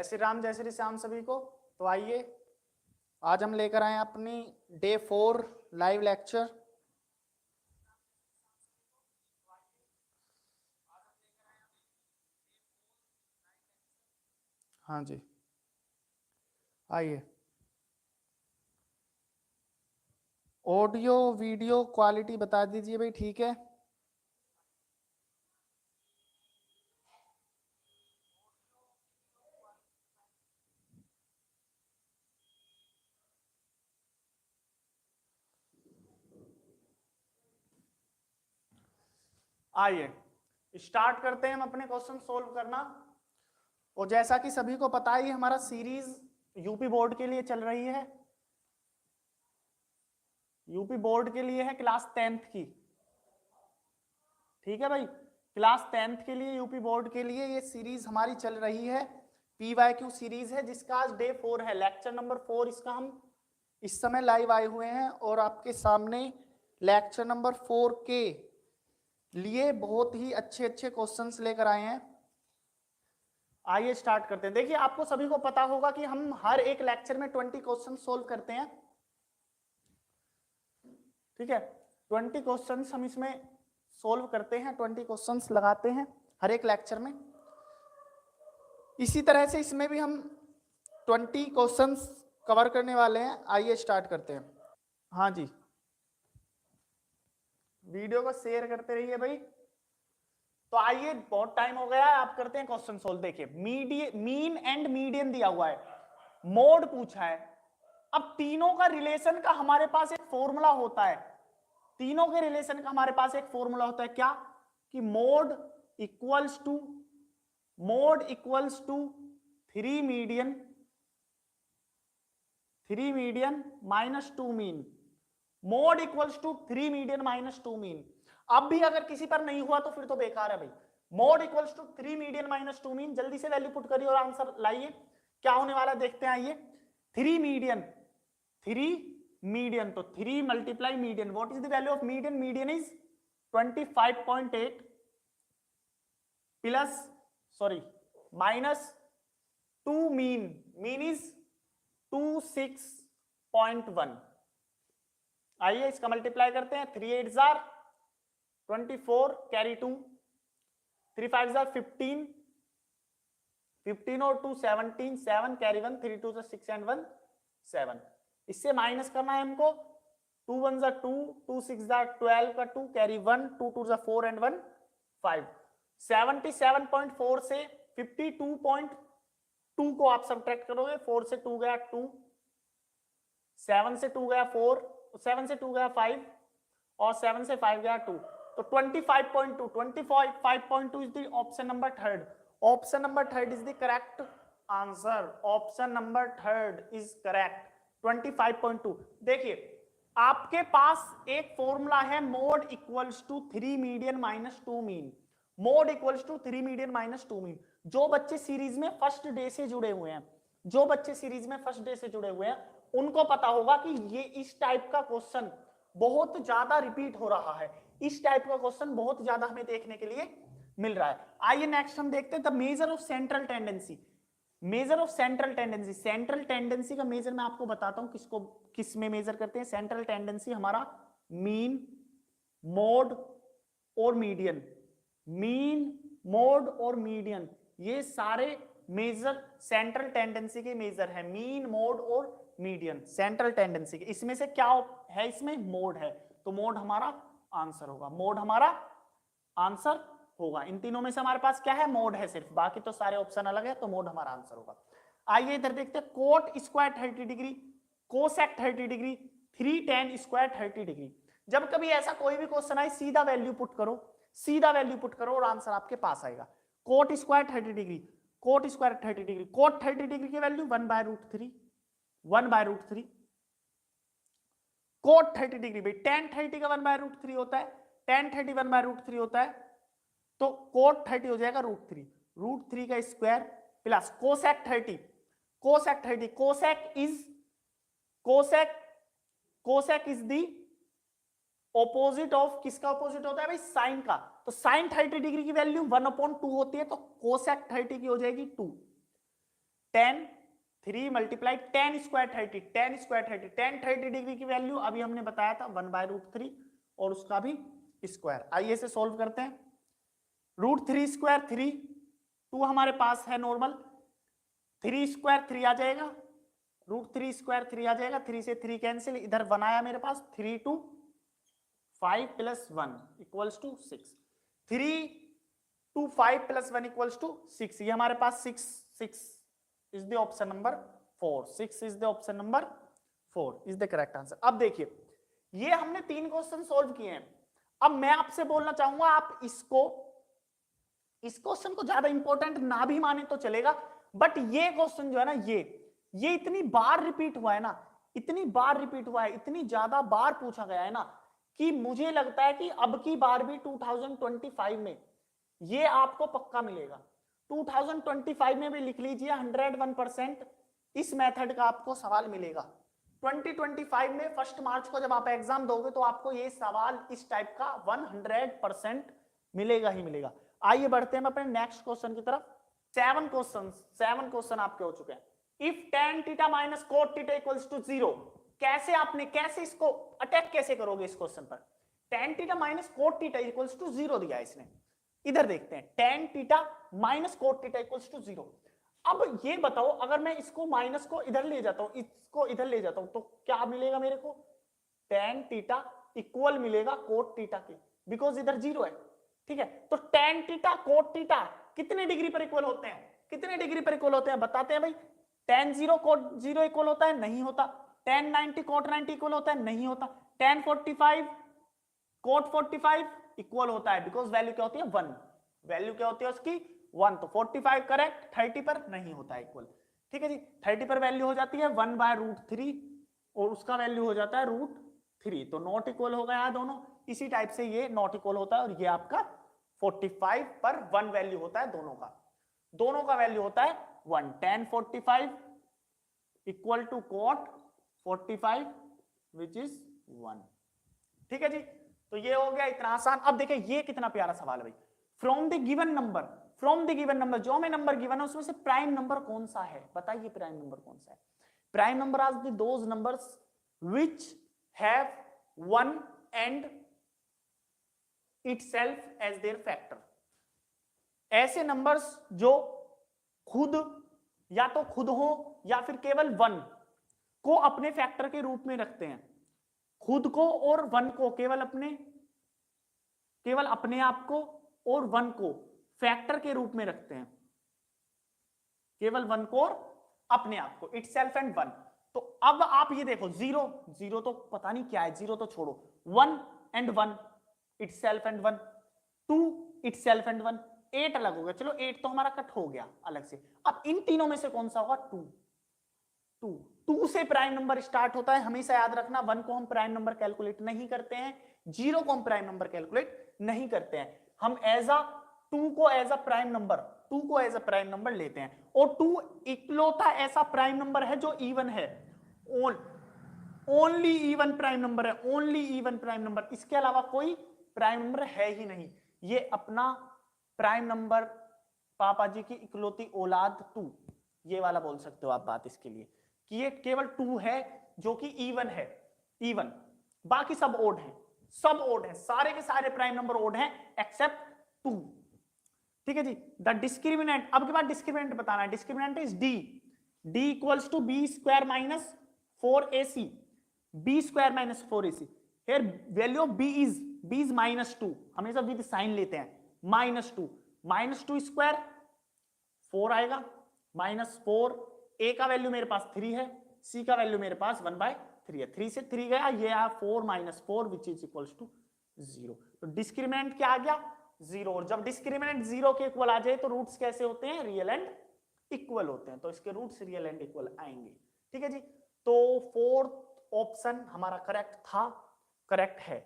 जय श्री राम, जय श्री श्याम सभी को। तो आइए आज हम लेकर आए अपनी डे 4 लाइव लेक्चर। हाँ जी, आइए। ऑडियो वीडियो क्वालिटी बता दीजिए भाई, ठीक है। आइए स्टार्ट करते हैं हम अपने क्वेश्चन सोल्व करना। और जैसा कि सभी को पता ही हमारा सीरीज यूपी बोर्ड के लिए चल रही है। यूपी बोर्ड के लिए है क्लास 10th की, ठीक है भाई। क्लास 10th के लिए यूपी बोर्ड के लिए ये सीरीज हमारी चल रही है। PYQ सीरीज है जिसका आज डे 4 है, लेक्चर नंबर 4 इसका हम इस समय लाइव आए हुए हैं और आपके सामने लेक्चर नंबर 4 के लिए बहुत ही अच्छे अच्छे क्वेश्चंस लेकर आए हैं। आइए स्टार्ट करते हैं। देखिए आपको सभी को पता होगा कि हम हर एक लेक्चर में 20 क्वेश्चन सोल्व करते हैं, ठीक है। 20 क्वेश्चंस हम इसमें सोल्व करते हैं, 20 क्वेश्चंस लगाते हैं हर एक लेक्चर में। इसी तरह से इसमें भी हम 20 क्वेश्चंस कवर करने वाले हैं। आइए स्टार्ट करते हैं। हाँ जी, वीडियो को शेयर करते रहिए भाई। तो आइए, बहुत टाइम हो गया है, आप करते हैं क्वेश्चन सोल्व। देखिए मीन एंड मीडियन दिया हुआ है, मोड पूछा है। अब तीनों का रिलेशन का हमारे पास एक फॉर्मूला होता है। तीनों के रिलेशन का हमारे पास एक फॉर्मूला होता है, क्या कि mode equals to 3 median minus 2 mean. Mode equals to 3 median minus 2 mean. अब भी अगर किसी पर नहीं हुआ तो फिर तो बेकार है भाई। Mode equals to 3 median minus 2 mean, जल्दी से वैल्यू पुट करिए और आंसर लाइए। क्या होने वाला देखते हैं। आइए 3 मीडियन तो 3 multiply median. What is the value of median? Median is 25.8 plus minus 2 mean is 26.1। आइए इसका मल्टीप्लाई करते हैं। 3 8 जार 24 कैरी 2, 3 5 जार 15, 15 और 2 17, 7 कैरी 1, 3 2 6 एंड 1 7। इससे माइनस करना है हमको। 2 1 जार 2, 2 6 जार 12 का 2 कैरी 1, 2 2 जार 4 एंड 1 5। 77.4 से 52.2 को आप सब्ट्रैक्ट करोगे। 4 से 2 गया 2, 7 से 2 गया 4, 7 से 2 गया 5 और 7 से 5 गया 2। तो 25.2 is the option number third. Option number third is the correct answer. Option number third is correct, 25.2। देखिए आपके पास एक फॉर्मूला है, mode equals to 3 median minus 2 mean. Mode equals to 3 median minus 2 mean. जो बच्चे सीरीज में first day से जुड़े हुए हैं, उनको पता होगा कि ये इस टाइप का क्वेश्चन बहुत ज्यादा रिपीट हो रहा है। इस टाइप का क्वेश्चन बहुत ज्यादा हमें देखने के लिए मिल रहा है। आइए नेक्स्ट हम देखते हैं the measure of central tendency. Central tendency का मेजर मैं आपको बताता हूं, किस में मेजर करते हैं। सेंट्रल टेंडेंसी हमारा मीन, मोड और मीडियन, ये सारे मेजर सेंट्रल टेंडेंसी के मेजर है। मीन, मोड और मीडियन सेंट्रल टेंडेंसी के। इसमें से क्या है? इसमें मोड है, तो मोड हमारा आंसर होगा। इन तीनों में से हमारे पास क्या है? मोड है सिर्फ, बाकी तो सारे ऑप्शन अलग है, तो मोड हमारा आंसर होगा। आइए इधर देखते हैं। Coat square 30 degree, cosec 30 degree, 3 tan square 30 degree. जब कभी ऐसा कोई भी क्वेश्चन आए, सीधा वैल्यू पुट करो और आंसर आपके पास आएगा। Cot square 30 degree, cot 30 degree की वैल्यू 1/√3, कोट 30 डिग्री भाई tan 30 का 1/√3 होता है, tan 30 1/√3 होता है, तो कोट 30 हो जाएगा √3 का square plus cosec 30, cosec is the opposite of, किसका ऑपोजिट होता है भाई? साइन का। तो साइन 30 डिग्री की वैल्यू 1/2 होती है, तो कोसेक 30 की हो जाएगी 2। 10 3 मल्टीप्लाई 10 स्क्वायर 30 10 स्क्वायर 30 10 30 डिग्री की वैल्यू अभी हमने बताया था 1/√3 और उसका भी स्क्वायर। आइए इसे सॉल्व करते हैं। √3 स्क्वायर 3 2 हमारे पास है नॉर्मल, 3 स्क्वायर 3 आ जाएगा, √3 स्क्वायर 3 आ जाएगा, 3 से 3 कैंसिल, इधर 1 आया मेरे पास, 3 2 5 + 1 = 6, 3 2 5 + 1 = 6। ये हमारे पास 6 is the option number 4, 6 is the option number 4 is the correct answer. अब देखिए ये हमने 3 क्वेश्चन सोल्व किए हैं। अब मैं आपसे बोलना चाहूंगा आप इस क्वेश्चन को ज्यादा इंपॉर्टेंट ना भी माने तो चलेगा, बट ये क्वेश्चन जो है ना ये इतनी बार रिपीट हुआ है ना, इतनी बार रिपीट हुआ है, इतनी ज्यादा बार पूछा गया है ना, कि मुझे लगता है कि अब की बार भी 2025 में ये आपको पक्का मिलेगा। 2025 में भी लिख लीजिए 101% इस मेथड का आपको सवाल मिलेगा। 2025 में 1 मार्च को जब आप एग्जाम दोगे तो आपको ये सवाल इस टाइप का 100% मिलेगा ही मिलेगा। आइए बढ़ते हैं अपने नेक्स्ट क्वेश्चन की तरफ। 7 क्वेश्चन आपके हो चुके हैं। If tan theta minus cot theta equals to 0, कैसे इसको अटैक कैसे करोगे इस क्वेश्चन पर। tan theta minus cot theta equals to 0 दिया है इसने, इधर देखते हैं tan theta minus cot theta equals to 0। अब ये बताओ अगर मैं इसको माइनस को इधर ले जाता हूं, इसको इधर ले जाता हूं, तो क्या मिलेगा मेरे को, tan थीटा इक्वल मिलेगा cot थीटा के, बिकॉज इधर 0 है। ठीक है, तो tan थीटा cot थीटा कितने डिग्री पर इक्वल होते हैं, कितने डिग्री पर इक्वल होते हैं बताते हैं भाई। tan 0 cot 0 इक्वल होता है, नहीं होता। tan 90 cot 90 इक्वल होता है, नहीं होता। tan 45 cot 45 इक्वल होता है, बिकॉज वैल्यू क्या होती है 1, वैल्यू क्या होती है उसकी 1, तो 45 करेक्ट, 30 पर नहीं होता है इक्वल। ठीक है जी, 30 पर वैल्यू हो जाती है 1/√3 और उसका वैल्यू हो जाता है √3, तो नॉट इक्वल हो गया दोनों। इसी टाइप से ये नॉट इक्वल होता है और ये आपका 45 पर 1 वैल्यू होता है दोनों का वैल्यू होता है 1। tan 45 equal to cot 45 which is 1। ठीक है जी, तो ये हो गया इतना आसान। अब देखिए ये कितना प्यारा सवाल है भाई। फ्रॉम द गिवन नंबर, जो हमें नंबर गिवन है उसमें से प्राइम नंबर कौन सा है, बताइए प्राइम नंबर कौन सा है। Prime number are those numbers which have 1 and itself as their factor. ऐसे नंबर्स जो खुद या तो खुद हो या फिर केवल 1 को अपने फैक्टर के रूप में रखते हैं, खुद को और 1 को केवल अपने आप को और 1 को फैक्टर के रूप में रखते हैं, केवल 1 को और अपने आप को, इटसेल्फ एंड 1। तो अब आप ये देखो 0 तो पता नहीं क्या है, 0 तो छोड़ो, 1 and 1 itself and 1, 2 itself and 1, 8 अलग हो गया, चलो 8 तो हमारा कट हो गया अलग से। अब इन तीनों में से कौन सा होगा 2 से प्राइम नंबर स्टार्ट होता है, हमेशा याद रखना। 1 को हम प्राइम नंबर कैलकुलेट नहीं करते हैं, 0 को हम प्राइम नंबर कैलकुलेट नहीं करते हैं, हम 2 को एज अ प्राइम नंबर लेते हैं। और 2 इकलौता ऐसा प्राइम नंबर है जो इवन है, ओनली इवन प्राइम नंबर है, ओनली इवन प्राइम नंबर, इसके अलावा कोई प्राइम नंबर है ही नहीं। ये अपना प्राइम नंबर पापा जी की इकलौती औलाद 2, ये वाला बोल सकते हो आप बात इसके लिए, कि ये केवल 2 है जो कि इवन है, इवन, बाकी सब ओड है, सारे के सारे प्राइम नंबर ओड हैं एक्सेप्ट 2। ठीक है जी, द डिस्क्रिमिनेंट, अब के बाद डिस्क्रिमिनेंट बताना है। Discriminant is d equals to b square minus 4ac, b square minus 4ac। Here value of b is -2, हमेशा विद साइन लेते हैं, -2 स्क्वायर 4 आएगा, -4, a का वैल्यू मेरे पास 3 है, c का वैल्यू मेरे पास 1/3 है, 3 से 3 गया, ये आया 4 - 4 विच इज इक्वल्स टू 0। तो डिस्क्रिमिनेंट क्या आ गया 0, और जब डिस्क्रिमिनेंट 0 के इक्वल आ जाए तो रूट्स कैसे होते हैं, रियल एंड इक्वल होते हैं, तो इसके रूट्स रियल एंड इक्वल आएंगे। ठीक है जी, तो 4th ऑप्शन हमारा करेक्ट था, करेक्ट है।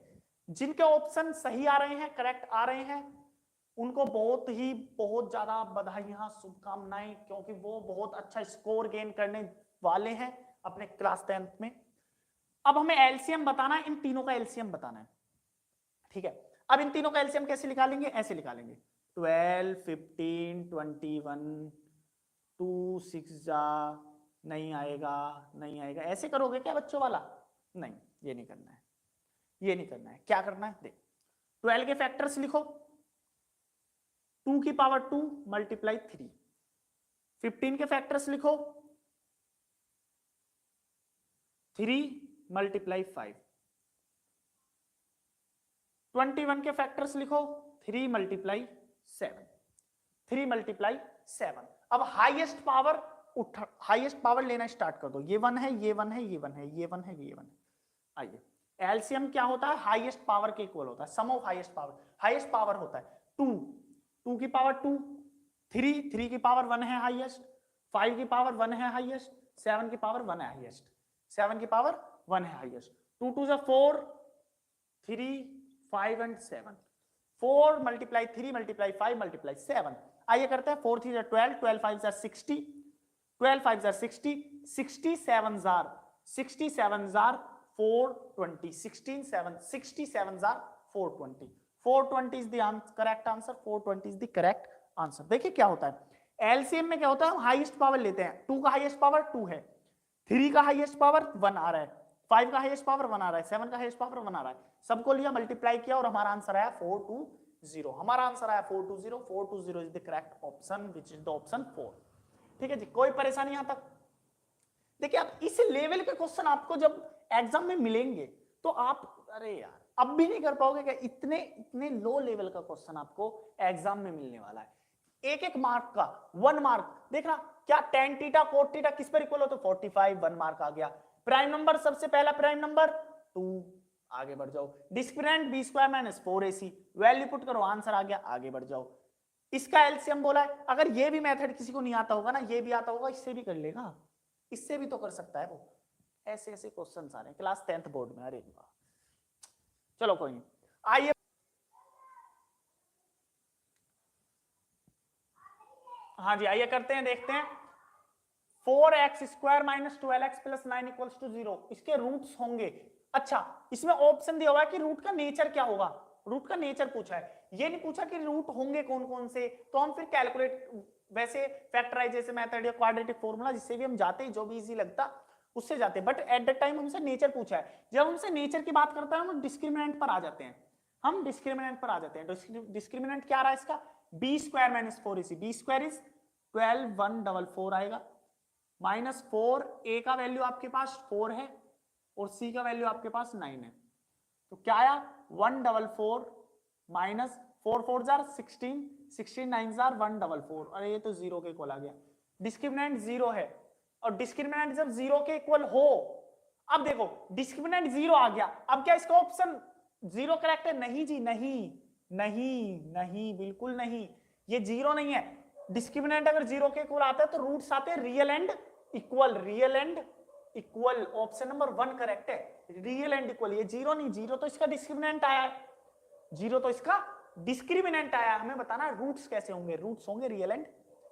जिनके ऑप्शन सही आ रहे हैं, करेक्ट आ रहे हैं, उनको बहुत ज्यादा बधाइयां, शुभकामनाएं, क्योंकि वो बहुत अच्छा स्कोर गेन करने वाले हैं अपने क्लास 10th में। अब हमें एलसीएम बताना है, इन तीनों का एलसीएम बताना है। ठीक है, अब इन तीनों का एलसीएम कैसे निकालेंगे, ऐसे निकालेंगे 12, 15, 21, 2 6 जा नहीं आएगा, नहीं आएगा। ऐसे करोगे क्या बच्चों वाला? नहीं, ये नहीं करना है, ये नहीं करना है। क्या करना है देख, 12 के फैक्टर्स लिखो, 2 की पावर 2 मल्टीप्लाई 3। 15 के फैक्टर्स लिखो, 3 मल्टीप्लाई 5। 21 के फैक्टर्स लिखो, 3 मल्टीप्लाई 7। 3 मल्टीप्लाई 7। अब हाईएस्ट पावर हाईएस्ट पावर लेना स्टार्ट कर दो। ये 1 है, ये 1 है, ये 1 है, ये 1 है, ये 1 है। आइए, एलसीएम क्या होता है? हाईएस्ट पावर के इक्वल होता है, sum of highest power. Highest power होता है 2, 2 की पावर 2, 3, 3 की पावर 1 है हाईएस्ट, 5 की पावर 1 है हाईएस्ट, 7 की पावर 1 है हाईएस्ट, 7 की पावर 1 है हाईएस्ट। 2 2 जा 4, 3 5 एंड 7। 4 multiply 3 multiply 5 multiply 7। आइए करते हैं, 4 3 जा 12, 12 5 जा 60, 12 5 जा 60, 67 jar 420, 16 7 67 jar 420। 420 is the correct answer, 420 is the correct answer. देखिए क्या होता है एलसीएम में, क्या होता है हम हाईएस्ट पावर लेते हैं। 2 का हाईएस्ट पावर 2 है, 3 का हाईएस्ट पावर 1 आ रहा है, 5 का हाईएस्ट पावर 1 आ रहा है, 7 का हाईएस्ट पावर 1 आ रहा है। सबको लिया, मल्टीप्लाई किया और हमारा आंसर आया 420। हमारा आंसर आया 420। 420 is the correct option, which is the option 4। ठीक है जी, कोई परेशानी यहां तक? देखिए आप इस लेवल के क्वेश्चन आपको जब एग्जाम में मिलेंगे तो आप, अरे यार अब भी नहीं कर पाओगे क्या? इतने इतने लो लेवल का क्वेश्चन आपको एग्जाम में मिलने वाला है। एक एक मार्क का 1 मार्क। देखना क्या tan थीटा cot थीटा किस पर इक्वल हो? तो 45, 1 मार्क आ गया। प्राइम नंबर, सबसे पहला प्राइम नंबर 2, आगे बढ़ जाओ। Discriminant b² - 4ac, value put करो, आंसर आ गया, आगे बढ़ जाओ। इसका एलसीएम बोला है। अगर ये भी मेथड किसी को नहीं आता होगा ना, ये भी आता होगा, इससे भी कर लेगा, इससे भी तो कर सकता है वो। ऐसे ऐसे क्वेश्चन आ रहे हैं क्लास 10th बोर्ड में। अरे वाह, चलो कोई नहीं। आइए हाँ जी, आइए करते हैं, देखते हैं। 4x² - 12x + 9 = 0, इसके रूट्स होंगे। अच्छा, इसमें ऑप्शन दिया हुआ है कि रूट का नेचर क्या होगा। रूट का नेचर पूछा है, ये नहीं पूछा कि रूट होंगे कौन कौन से। तो हम फिर कैलकुलेट, वैसे फैक्टराइजेशन मेथड या क्वाड्रेटिक फॉर्मूला जिससे भी हम जाते हैं, जो भी इजी लगता उससे जाते हैं। बट एट द टाइम हमसे नेचर पूछा है। जब हमसे नेचर की बात करता है हम डिस्क्रिमिनेंट पर आ जाते हैं। हम डिस्क्रिमिनेंट पर आ जाते हैं। डिस्क्रिमिनेंट क्या रहा इसका? b² - 4ac। b² इज 12, 144 आएगा, -4, a का वैल्यू आपके पास 4 है और c का वैल्यू आपके पास 9 है। तो क्या आया? 144 माइनस 4 4 जार 16, 16 9 जार 144। अरे ये तो 0 के इक्वल आ गया। डिस्क्रिमिनेंट 0 है, और डिस्क्रिमिनेंट जब 0 के इक्वल हो, अब देखो डिस्क्रिमिनेंट 0 आ गया, अब क्या इसका ऑप्शन 0 करेक्ट है? नहीं जी, नहीं नहीं नहीं, बिल्कुल नहीं, ये 0 नहीं है। डिस्क्रिमिनेंट अगर 0 के इक्वल आता है तो रूट्स आते हैं real and equal, real and equal. Option number 1 correct है, रियल एंड इक्वल। ये 0 नहीं, 0 तो इसका डिस्क्रिमिनेंट आया है, 0 तो इसका डिस्क्रिमिनेंट आया। हमें बताना है रूट्स कैसे होंगे। रूट्स होंगे real and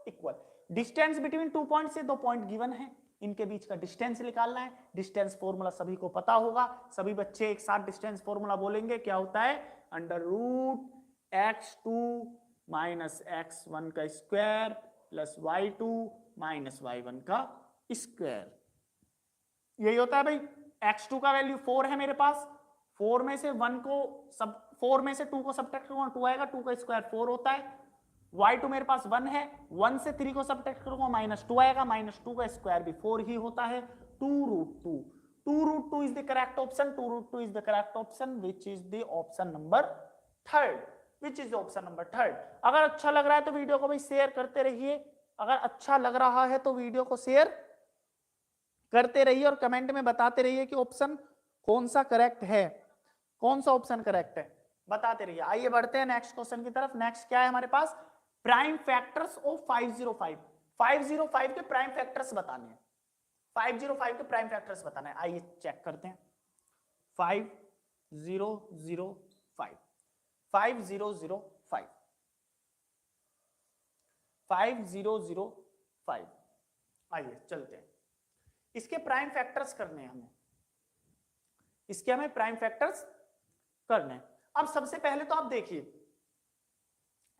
equal. Distance between 2 point से 2 पॉइंट गिवन है, इनके बीच का डिस्टेंस निकालना है। डिस्टेंस फॉर्मूला सभी को पता होगा, सभी बच्चे एक साथ डिस्टेंस फॉर्मूला बोलेंगे। क्या होता है? √x2 - x1 का स्क्वायर प्लस y2 - y1 का स्क्वायर। यही होता है भाई। x2 का वैल्यू 4 है मेरे पास, 4 में से 1 को सब 4 में से 2 को सब्ट्रैक्ट करूंगा, 2 आएगा, 2 का स्क्वायर 4 होता है। y2 मेरे पास 1 है, 1 से 3 को सब्ट्रैक्ट करूंगा, -2 आएगा, -2 का स्क्वायर भी 4 ही होता है। 2√2, 2√2 is the correct option, 2√2 is the correct option, which is the option number 3rd, which is option number 3rd। अगर अच्छा लग रहा है तो वीडियो को भाई शेयर करते रहिए। अगर अच्छा लग रहा है तो वीडियो को शेयर करते रहिए और कमेंट में बताते रहिए कि ऑप्शन कौन सा करेक्ट है, कौन सा ऑप्शन करेक्ट है, बताते रहिए। आइए बढ़ते हैं नेक्स्ट क्वेश्चन की तरफ। नेक्स्ट क्या है हमारे पास? Prime factors of 505। 505 के प्राइम फैक्टर्स बताने हैं, 505 के प्राइम फैक्टर्स बताने हैं। आइए चेक करते हैं। 5005, 5005, 5005। आइए चलते हैं, इसके प्राइम फैक्टर्स करने हैं हमें, इसके हमें प्राइम फैक्टर्स करने हैं। अब सबसे पहले तो आप देखिए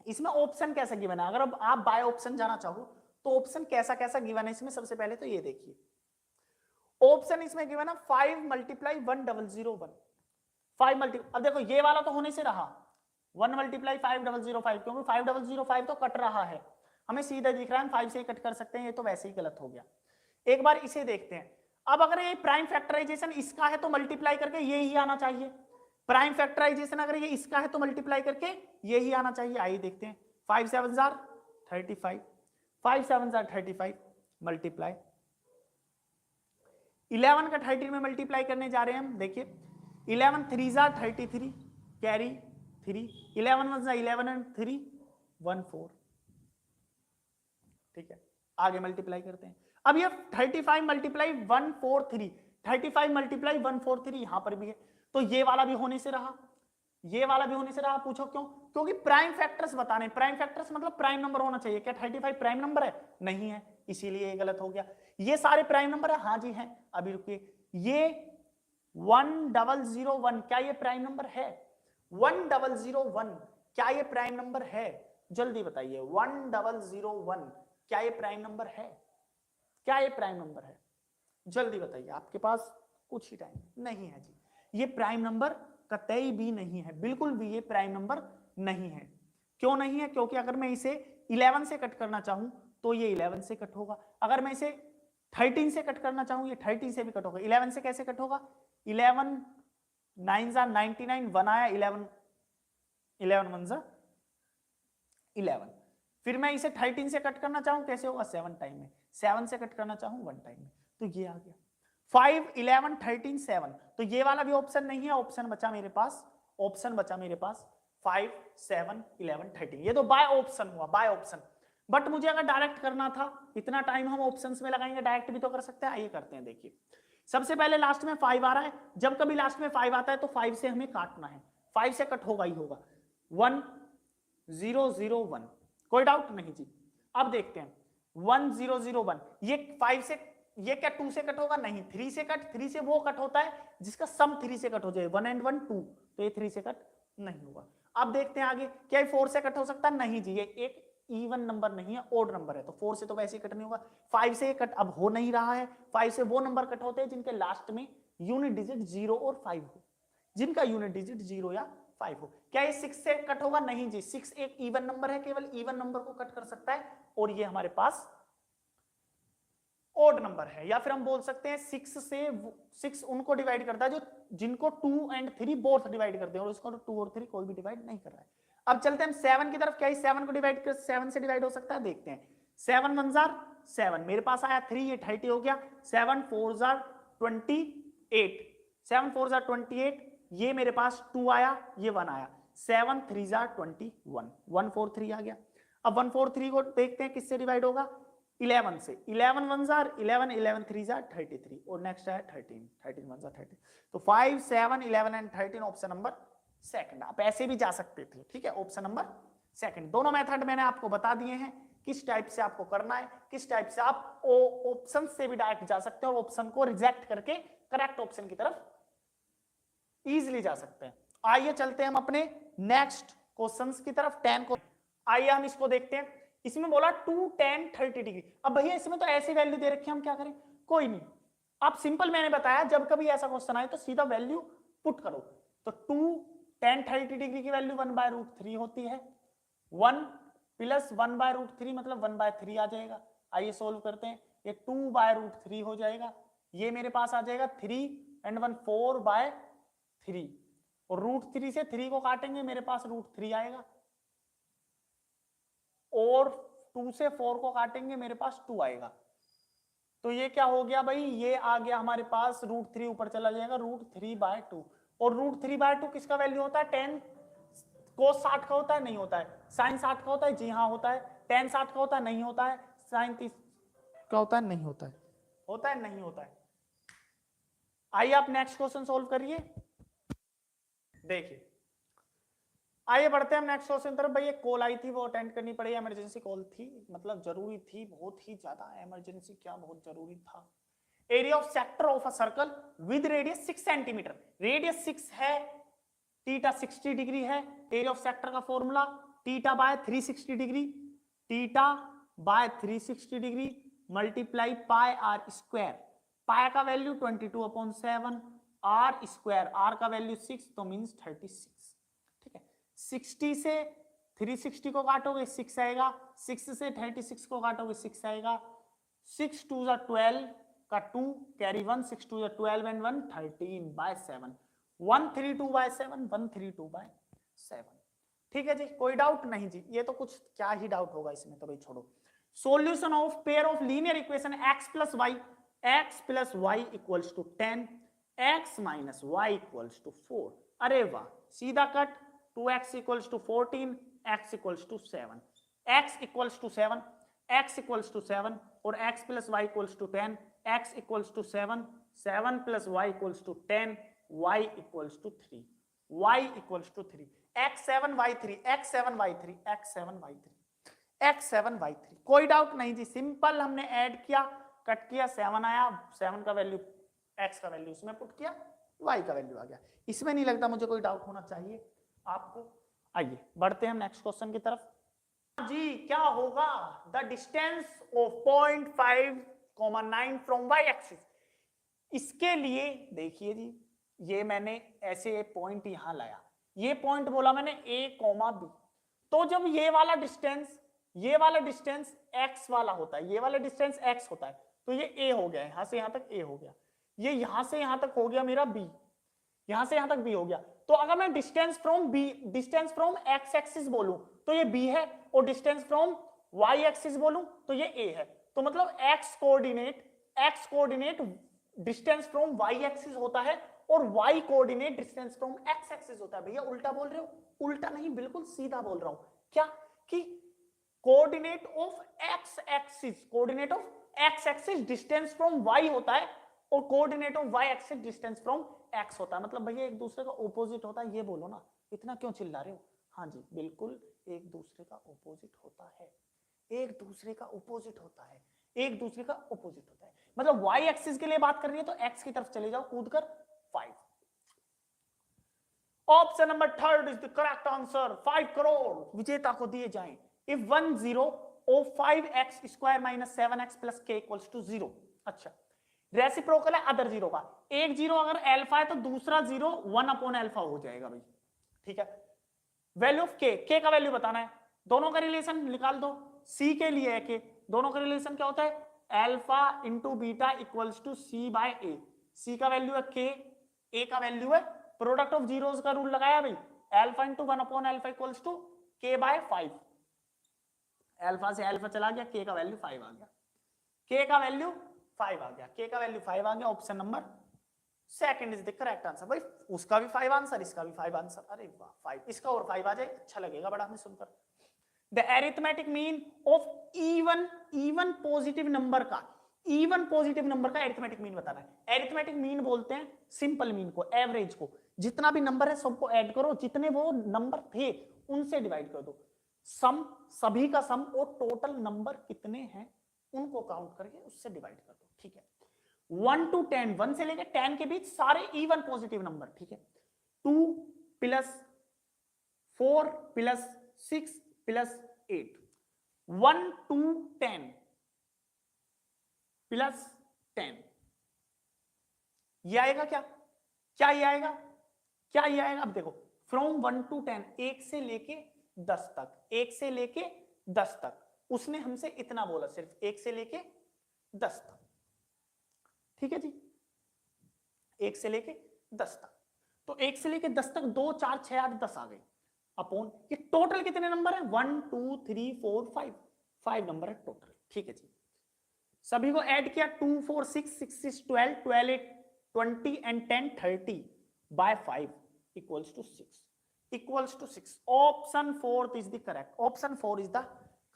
इसमें ऑप्शन कैसे गिवन है। अगर अब आप बाय ऑप्शन जाना चाहो तो ऑप्शन कैसा कैसा गिवन है इसमें, सबसे पहले तो ये देखिए ऑप्शन इसमें गिवन है 5 मल्टीप्लाई 1001, 5 मल्टी, अब देखो ये वाला तो होने से रहा 1 मल्टीप्लाई 5005, क्योंकि 5005 तो कट रहा है, हमें सीधा दिख रहा है, हम 5 से ही कट कर सकते हैं, ये तो वैसे ही गलत हो गया। एक बार इसे देखते हैं, अब अगर ये प्राइम फैक्टराइजेशन इसका है तो मल्टीप्लाई करके ये ही आना चाहिए, प्राइम फैक्टराइजेशन अगर ये इसका है तो मल्टीप्लाई करके ये ही आना चाहिए। आइए देखते हैं, 5 7 35, 5 7 35 मल्टीप्लाई 11 का 13 में मल्टीप्लाई करने जा रहे हैं हम, देखिए 11 3 33 कैरी 3, 11 1 11 एंड 3 14, ठीक है। आगे मल्टीप्लाई करते हैं, अब ये 35 मल्टीप्लाई 143, 35 मल्टीप्लाई 143 यहां पर भी है, तो ये वाला भी होने से रहा, ये वाला भी होने से रहा। पूछो क्यों? क्योंकि प्राइम फैक्टर्स बताने, प्राइम फैक्टर्स मतलब प्राइम नंबर होना चाहिए। क्या 35 प्राइम नंबर है? नहीं है, इसीलिए ये गलत हो गया। ये सारे प्राइम नंबर है, हाँ जी हैं। अभी रुकिए, ये 1001 क्या ये प्राइम नंबर है? 1001 क्या ये प्राइम नंबर है? जल्दी बताइए, 1001 क्या ये प्राइम नंबर है? क्या ये प्राइम नंबर है? जल्दी बताइए, आपके पास कुछ ही टाइम नहीं है जी। ये प्राइम नंबर कतई भी नहीं है, बिल्कुल भी ये प्राइम नंबर नहीं है। क्यों नहीं है? क्योंकि अगर मैं इसे 11 से कट करना चाहूं तो ये 11 से कट होगा, अगर मैं इसे 13 से कट करना चाहूं ये 13 से भी कट होगा। 11 से कैसे कट होगा? 11 9 99, 1 आया, 11 1 11। फिर मैं इसे 13 से कट करना चाहूं कैसे होगा? 7 टाइम में। 7 से कट करना चाहूं 1 टाइम में, तो ये आ गया 5 11 13 7। तो ये वाला भी ऑप्शन नहीं है, ऑप्शन बचा मेरे पास, ऑप्शन बचा मेरे पास 5 7 11 13। ये तो बाय ऑप्शन हुआ, बाय ऑप्शन। बट मुझे अगर डायरेक्ट करना था, इतना टाइम हम ऑप्शंस में लगाएंगे, डायरेक्ट भी तो कर सकते हैं। आइए करते हैं, देखिए सबसे पहले लास्ट में 5 आ रहा है, जब कभी लास्ट में 5 आता है तो 5 से हमें काटना है, 5 से कट होगा ही होगा। 1 0 0 1, कोई डाउट नहीं जी। अब देखते हैं 1 0 0 1, ये 5 से, ये क्या 2 से कट होगा? नहीं, 3 से कट, 3 से वो कट होता है जिसका सम 3 से कट हो जाए, 1 and 1 2, तो ये 3 से कट नहीं होगा। अब देखते हैं आगे, क्या ये 4 से कट हो सकता है? नहीं जी, ये एक इवन नंबर नहीं है, ओड नंबर है, तो 4 से तो वैसे ही कट नहीं होगा। 5 से कट अब हो नहीं रहा है, 5 से वो नंबर कट होते हैं जिनके लास्ट में यूनिट डिजिट 0 और 5 हो, जिनका यूनिट डिजिट 0 या 5 हो। क्या ये 6 से कट होगा? नहीं जी, 6 एक इवन नंबर है, केवल इवन नंबर को कट कर सकता है, और ये हमारे पास ओड नंबर है। या फिर हम बोल सकते हैं 6 से 6 उनको डिवाइड करता है जो जिनको 2 and 3 बोथ डिवाइड करते हैं, और उसको 2 और 3 कोई भी डिवाइड नहीं कर रहा है। अब चलते हैं हम 7 की तरफ, क्या 7 को डिवाइड कर 7 से डिवाइड हो सकता है? देखते हैं, 7 1 7, मेरे पास आया 3, ये 30 हो गया। 7 4 28, 7 4 28, ये मेरे पास 2 आया, ये 1 आया। 7 3 21, 1 4 3 आ गया। अब 1 4 3 को देखते हैं किससे डिवाइड होगा? 11 से। 11 1 11, 11 3 33, और नेक्स्ट है 13, 13 1 30। तो 5 7 11 एंड 13 ऑप्शन नंबर सेकंड। आप ऐसे भी जा सकते थे, ठीक है, ऑप्शन नंबर सेकंड। दोनों मेथड मैंने आपको बता दिए हैं किस टाइप से आपको करना है, किस टाइप से आप ऑप्शन से भी डायरेक्ट जा सकते हैं और ऑप्शन को रिजेक्ट करके करेक्ट ऑप्शन की तरफ इजीली जा सकते हैं। आइए चलते हैं हम अपने नेक्स्ट क्वेश्चंस की तरफ, 10 को। आइए हम इसको देखते हैं। इसमें बोला 2 10 30 डिग्री। अब भैया इसमें तो ऐसी वैल्यू दे रखी है, हम क्या करें? कोई नहीं, आप सिंपल, मैंने बताया जब कभी ऐसा क्वेश्चन आए तो सीधा वैल्यू पुट करो। तो 2 10 30 डिग्री की वैल्यू 1/√3 होती है। 1 प्लस 1/√3 मतलब 1/3 आ जाएगा। आइए सोल्व करते हैं, ये 2/√3 हो जाएगा, ये मेरे पास आ जाएगा 3 and 1 4/3, और √3 से 3 को काटेंगे, मेरे पास √3 आएगा, और 2 से 4 को काटेंगे, मेरे पास 2 आएगा। तो ये क्या हो गया भाई? ये आ गया हमारे पास √3, ऊपर चला जाएगा √3/2, और √3/2 किसका वैल्यू होता है? 10 cos 60 का होता है? नहीं होता है। sin 60 का होता है? जी हाँ होता है। tan 60 का होता है? नहीं होता है। sin 30 का होता है? नहीं होता है। होता है? नहीं होता है। आइए आप नेक्स्ट क्वेश्चन सोल्व करिए, देखिए। आइए बढ़ते हैं हम नेक्स्ट क्वेश्चन तरफ। भाई एक कॉल आई थी, वो अटेंड करनी पड़ी, इमरजेंसी कॉल थी, मतलब जरूरी थी, बहुत ही ज्यादा इमरजेंसी, क्या बहुत जरूरी था। Area of sector of a circle with radius 6 centimetre, radius 6 है, थीटा 60 डिग्री है। एरिया ऑफ सेक्टर का formula theta by 360 degree, theta by 360 degree multiply pi R square. Pi का वैल्यू 22/7, आर स्क्वायर, आर का value 6 तो means 36। ठीक है, 60 से 360 को काटोगे 6 आएगा, 6 से 36 को काटोगे 6 आएगा, 6 2 12 का 2 कैरी 1, 6 2 12 एंड 1 13/7, 132/7, 132/7। ठीक है जी, कोई डाउट नहीं जी, ये तो कुछ क्या ही डाउट होगा इसमें, तो भाई छोड़ो। Solution of pair of linear equation x plus y equals to 10, x minus y equals to 4। अरे वाह, सीधा cut, 2x equals to 14, x equals to 7, x equals to 7, x equals to 7 और x plus y equals to 10, x equals to 7, 7 plus y equals to 10, y equals to 3, y equals to 3, x7 y3, x7 y3, x7 y3, x7 y3। कोई doubt नहीं जी, simple हमने add किया, cut किया, 7 आया, 7 का value, x का value इसमें put किया, y का वैल्यू आ गया। इसमें नहीं लगता मुझे कोई डाउट होना चाहिए आपको। आइए बढ़ते हैं हम नेक्स्ट क्वेश्चन की तरफ जी। क्या होगा, the distance of 0.5,9 from y axis. इसके लिए देखिए जी, ये मैंने ऐसे पॉइंट यहां लाया, ये पॉइंट बोला मैंने a, b, तो जब ये वाला डिस्टेंस x वाला होता है, ये वाला डिस्टेंस x होता है, तो ये a हो गया, यहां से यहां तक a हो गया, ये यहां से यहां तक हो गया मेरा b, यहां से यहां तक b हो गया। तो अगर मैं डिस्टेंस फ्रॉम x एक्सिस बोलूं तो ये b है, और डिस्टेंस फ्रॉम y एक्सिस बोलूं तो ये a है। तो मतलब x coordinate distance from y axis होता है और y coordinate distance from x axis होता है। भैया उल्टा बोल रहे हो? उल्टा नहीं, बिल्कुल सीधा बोल रहा हूं। क्या कि coordinate of x axis distance from y होता है और coordinate of y axis distance from x होता है। मतलब भैया एक दूसरे का ऑपोजिट होता है, ये बोलो ना, इतना क्यों चिल्ला रहे हो? हाँ जी, बिल्कुल एक दूसरे का ऑपोजिट होता है, एक दूसरे का ऑपोजिट होता है, एक दूसरे का ऑपोजिट होता है। मतलब y एक्सिस के लिए बात कर रही है तो x की तरफ चले जाओ कूद कर, 5। Option number 3 is the correct answer. 5 crore विजेता को दिए जाएं if 1 0 of 5x square minus 7x plus k equals to 0। अच्छा, रेसिप्रोकल है अदर जीरो का, एक जीरो अगर अल्फा है तो दूसरा जीरो 1/अल्फा हो जाएगा भाई। ठीक है, वैल्यू ऑफ के का वैल्यू बताना है, दोनों का रिलेशन निकाल दो। सी के लिए है के, दोनों का रिलेशन क्या होता है, alpha into beta equals to C by A. C का वैल्यू है के, ए का वैल्यू है, प्रोडक्ट ऑफ जीरोस का रूल लगाया भाई, अल्फा इंटू 1/अल्फा equals to K by 5। Alpha से अल्फा चला गया, के का वैल्यू 5 आ गया, के का वैल्यू 5 आ गया, के का वैल्यू 5 आ गया। Option number second is the correct answer. भाई उसका भी 5 आंसर, इसका भी 5 आंसर, अरे वाह 5, इसका और 5 आ जाए अच्छा लगेगा बड़ा हमें सुनकर। The arithmetic mean of even positive number का, इवन पॉजिटिव नंबर का अरिथमेटिक मीन बताना है। अरिथमेटिक मीन बोलते हैं सिंपल मीन को, एवरेज को, जितना भी नंबर है सबको ऐड करो, जितने वो नंबर थे उनसे डिवाइड कर दो, सम, सभी का सम और टोटल नंबर कितने हैं उनको काउंट करके उससे डिवाइड कर दो। ठीक है, 1 to 10, 1 से लेकर 10 के बीच सारे इवन पॉजिटिव नंबर। ठीक है, 2 plus 4 plus 6 plus 8, 1 to 10 plus 10, ये आएगा क्या, क्या ये आएगा, क्या ये आएगा? अब देखो, फ्रॉम 1 to 10, 1 से लेके 10 तक, 1 से लेके 10 तक, उसने हमसे इतना बोला सिर्फ 1 से लेके 10 तक। ठीक है जी, 1 से लेके 10 तक, तो 1 से लेके 10 तक 2 4 6 8 10 आ गई, अपॉन ये टोटल कितने नंबर है, 1 2 3 4 5, 5 नंबर है टोटल। ठीक है जी, सभी को ऐड किया, 2 4 6 6 6 12 12 8 20 and 10 30 by 5 equals to 6, equals to 6। Option 4 is the correct, option 4 is the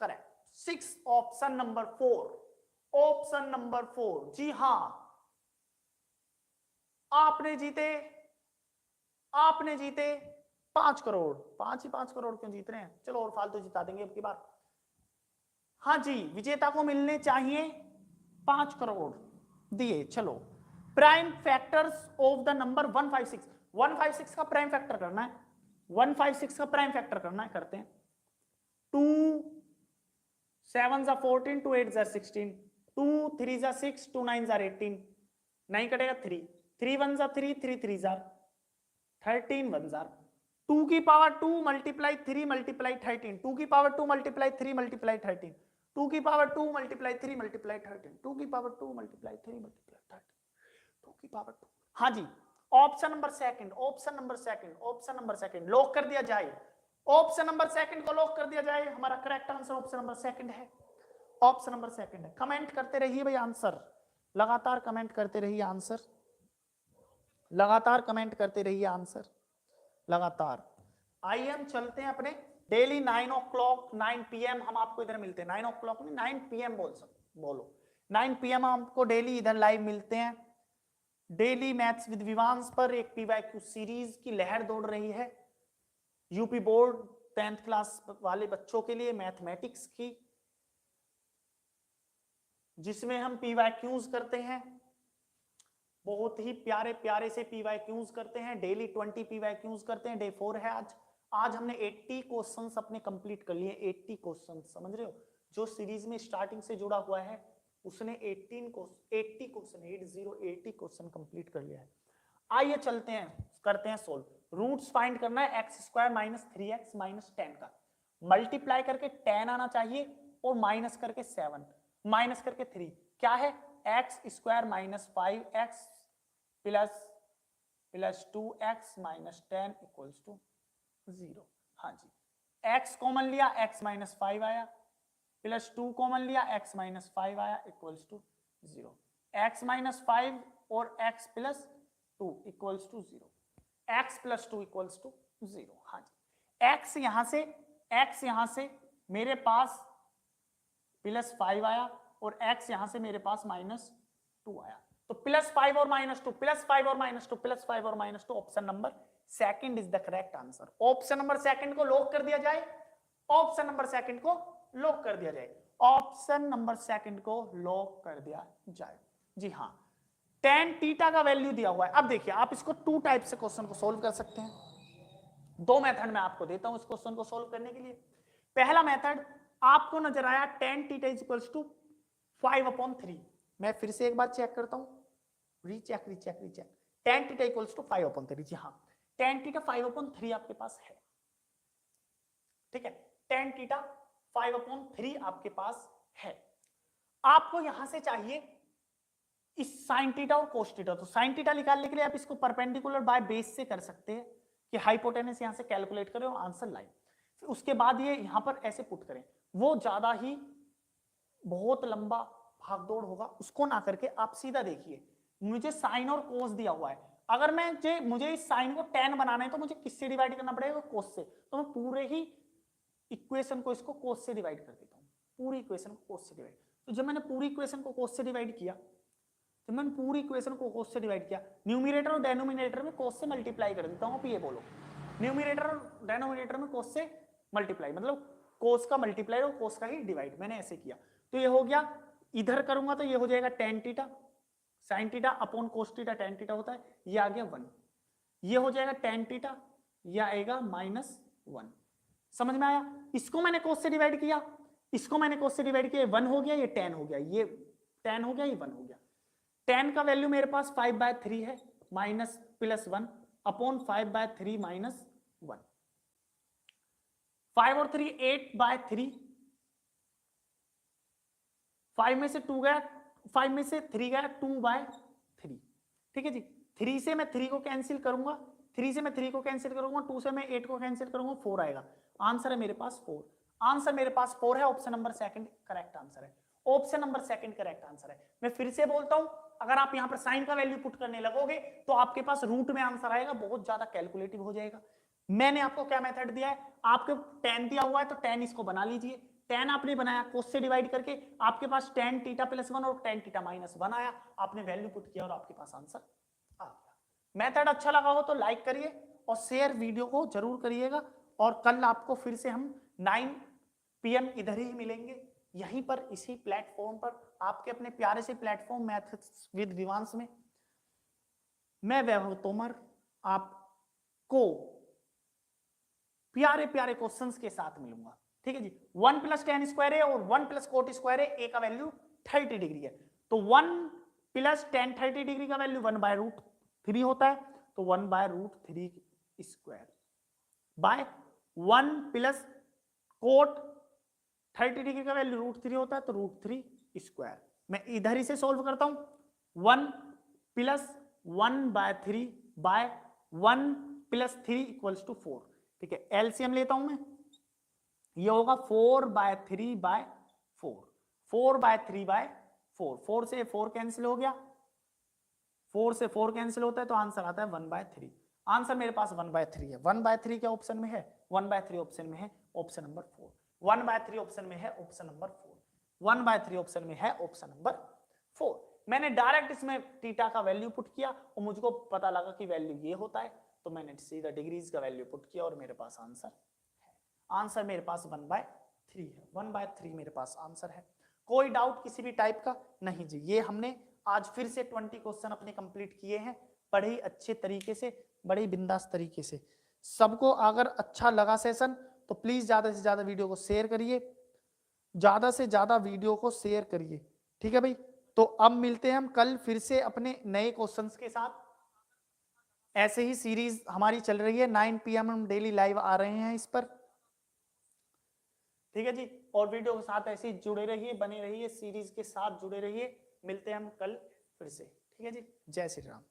correct, 6 option number 4, option number 4। जी हां, आपने जीते 5 करोड़। 5 ही 5 करोड़ क्यों जीत रहे हैं, चलो और फालतू जिता देंगे अब की बार। हाँ जी, विजेता को मिलने चाहिए 5 करोड़ दिए। चलो, prime factors of the number 156, 156 का प्राइम फैक्टर करना है, 156 का प्राइम फैक्टर करना है, करते हैं। 2 7 जा 14, 2 8 जा 16, 2 3 जा 6, 2 9 जा 18, नहीं कटेगा 3, 3 1 जा 3, 3 3 जा 13 1 जा 2 की पावर 2 मल्टीप्लाई 3 मल्टीप्लाई 13, 2 की पावर 2 मल्टीप्लाई 3 मल्टीप्लाई 13, 2 की पावर 2 मल्टीप्लाई 3 मल्टीप्लाई 13, 2 की पावर 2 मल्टीप्लाई 3 मल्टीप्लाई 13, 2 की पावर 2। हाँ जी, option number second, option number second, option number second lock कर दिया जाए, ऑप्शन नंबर सेकंड को लॉक कर दिया जाए। हमारा correct answer option number second है, ऑप्शन नंबर सेकंड है। कमेंट करते रहिए भाई आंसर, लगातार कमेंट करते रहिए आंसर, लगातार कमेंट करते रहिए आंसर, लगातार। आइए हम चलते हैं अपने डेली 9 o'clock 9 PM हम आपको इधर मिलते हैं, 9 o'clock नहीं 9 PM बोलो 9 PM हमको डेली इधर लाइव मिलते हैं। डेली मैथ्स विद विवांश पर एक PYQ सीरीज की लहर दौड़ रही है यूपी बोर्ड 10th क्लास वाले बच्चों के लिए मैथमेटिक्स की, जिसमें हम PYQs करते हैं, बहुत ही प्यारे प्यारे से PYQs करते हैं, डेली 20 PYQs करते हैं। डे 4 है आज। आज हमने 80 क्वेश्चंस अपने कंप्लीट कर लिए, 80 क्वेश्चंस, समझ रहे हो? जो सीरीज में स्टार्टिंग से जुड़ा हुआ है उसने 80 क्वेश्चन कंप्लीट कर लिया है। आइए चलते हैं, करते हैं सोल्व। रूट्स फाइंड करना है x square minus 3x minus 10 का, मल्टीप्लाई करके 10 आना चाहिए और माइनस करके 7 माइनस करके 3 क्या है, x square minus 5x plus 2x minus 10 equals to 0। हाँ जी, x कॉमन लिया x माइनस 5 आया, प्लस 2 कॉमन लिया x माइनस 5 आया इक्वल्स टू 0। x माइनस 5 और x plus 2 equals to 0, x plus 2 equals to 0। हाँ जी, x यहां से मेरे पास प्लस 5 आया और x यहां से मेरे पास माइनस 2 आया, तो प्लस 5 और माइनस 2, प्लस 5 और माइनस 2, प्लस 5 और minus 2, option number second is the correct answer. Option number second को लॉक कर दिया जाए, ऑप्शन नंबर सेकंड को लॉक कर दिया जाए, ऑप्शन नंबर सेकंड को लॉक कर दिया जाए। जी हाँ, tan थीटा का वैल्यू दिया हुआ है। अब देखिए, आप इसको 2 टाइप से क्वेश्चन को सोल्व कर सकते हैं। 2 मेथड मैं आपको देता हूं इस क्वेश्चन को सोल्व करने के लिए। पहला मेथड आपको नजर आया tan theta is equals to 5/3। मैं फिर से एक बार चेक करता हूं, recheck tan theta equals to 5/3। जी हाँ, tan थीटा 5/3 आपके पास है, ठीक है, tan थीटा 5/3 आपके पास है। आपको यहां से चाहिए इस sin थीटा और cos थीटा, तो sin थीटा निकालने के लिए आप इसको परपेंडिकुलर बाय बेस से कर सकते हैं कि हाइपोटेनस यहां से कैलकुलेट करें और आंसर लाएं। फिर उसके बाद ये यहां पर ऐसे पुट करें, वो ज्यादा ही बहुत लंबा भागदौड़ होगा, उसको ना करके आप सीधा देखिए, मुझे साइन और कोस दिया हुआ है, अगर मुझे इस साइन को tan बनाना है तो मुझे किससे डिवाइड करना पड़ेगा, कोस से, तो मैं पूरे ही इक्वेशन को इसको कोस से डिवाइड कर देता हूं, पूरी इक्वेशन को कोस से डिवाइड। तो जब मैंने पूरी इक्वेशन को कोस से डिवाइड किया, तो मैंने पूरी इक्वेशन को कोस से डिवाइड किया, न्यूमरेटर और डेनोमिनेटर में कोस से मल्टीप्लाई कर देता हूं। अब ये बोलो, न्यूमरेटर और डेनोमिनेटर में कोस से मल्टीप्लाई, मतलब कोस का मल्टीप्लाई और कोस का ही डिवाइड, मैंने ऐसे किया। तो ये हो गया, इधर करूंगा तो ये हो जाएगा tan theta sin theta upon cos theta, tan theta होता है, ये आ गया 1, ये हो जाएगा tan थीटा, ये आएगा -1। समझ में आया? इसको मैंने cos से डिवाइड किया, इसको मैंने cos से डिवाइड किया, 1 हो गया, ये tan हो गया, ये tan हो गया, ये 1 हो गया। tan का वैल्यू मेरे पास 5/3 है, माइनस प्लस 1 अपॉन 5/3 माइनस 1, 5 और 3 8/3, 5 में से 2 गया, 5 में से 3 गया, 2/3, ठीक है जी। 3 से मैं 3 को कैंसिल करूंगा, 3 से मैं 3 को कैंसिल करूंगा, 2 से मैं 8 को कैंसिल करूंगा, 4 आएगा। आंसर है मेरे पास 4, आंसर मेरे पास 4 है, option number second correct answer है, option number second correct answer है। मैं फिर से बोलता हूं, अगर आप यहां पर साइन का वैल्यू पुट करने लगोगे तो आपके पास रूट में आंसर आएगा, बहुत ज्यादा कैलकुलेटिव हो जाएगा। मैंने आपको क्या मेथड दिया है, आपको tan दिया हुआ है तो tan इसको बना लीजिए, tan आपने बनाया cos से डिवाइड करके, आपके पास tan थीटा प्लस 1 और tan थीटा माइनस 1 आया, आपने वैल्यू पुट किया और आपके पास आंसर आ गया। मेथड अच्छा लगा हो तो लाइक करिए और शेयर वीडियो को जरूर करिएगा, और कल आपको फिर से हम 9 PM इधर ही मिलेंगे, यहीं पर इसी प्लेटफॉर्म पर, आपके अपने प्यारे से प्लेटफॉर्म मैथ्स विद विवांश में। मैं वैभव तोमर आपको प्यारे प्यारे क्वेश्चंस के साथ मिलूंगा। ठीक है जी। 1 प्लस टेन स्क्वायर है और 1 प्लस कोट स्क्वायर है, ए का वैल्यू 30 डिग्री है, तो 1 प्लस टेन 30 डिग्री का वैल्यू 1/√3 होता है, तो 1/√3 square by 1 plus coat 30 degree का वैल्यू √3 होता है, तो √3 स्क्वायर। मैं इधर ही से सोल्व करता हूं, 1 plus 1/3 by 1 plus 3 equals to 4। ठीक है, एलसीएम लेता हूं मैं, ये होगा 4/3/4, 4/3/4, 4 से 4 कैंसिल हो गया, 4 से 4 कैंसिल होता है, तो आंसर आता है 1/3। आंसर मेरे पास 1/3 है। 1/3 क्या ऑप्शन में है? 1/3 ऑप्शन में है, ऑप्शन नंबर 4। 1/3 ऑप्शन में है, ऑप्शन नंबर 4। 1/3 ऑप्शन में है, ऑप्शन नंबर 4। मैंने डायरेक्ट इसमें थीटा का वैल्यू पुट किया और मुझको पता लगा कि वैल्यू ये होता है, तो मैंने सीधा डिग्रीज का वैल्यू पुट किया और मेरे पास आंसर है। आंसर मेरे पास 1/3 है। 1/3 मेरे पास आंसर है। कोई डाउट किसी भी टाइप का नहीं जी। ये हमने आज फिर से 20 क्वेश्चन अपने कंप्लीट किए हैं, बड़े ही अच्छे तरीके से, बड़े ही बिंदास तरीके से। सबको अगर अच्छा लगा सेशन तो प्लीज ज्यादा से ज्यादा वीडियो को शेयर करिए, ज्यादा से ज्यादा वीडियो को शेयर करिए। ठीक है भाई, तो अब मिलते हैं हम कल फिर से अपने नए क्वेश्चंस के साथ। ऐसे ही सीरीज हमारी चल रही है, 9 PM हम डेली लाइव आ रहे हैं इस पर। ठीक है जी, और वीडियो के साथ ऐसे ही जुड़े रहिए, बने रहिए, सीरीज के साथ जुड़े रहिए। मिलते हैं हम कल फिर से। ठीक है जी, जय श्री राम।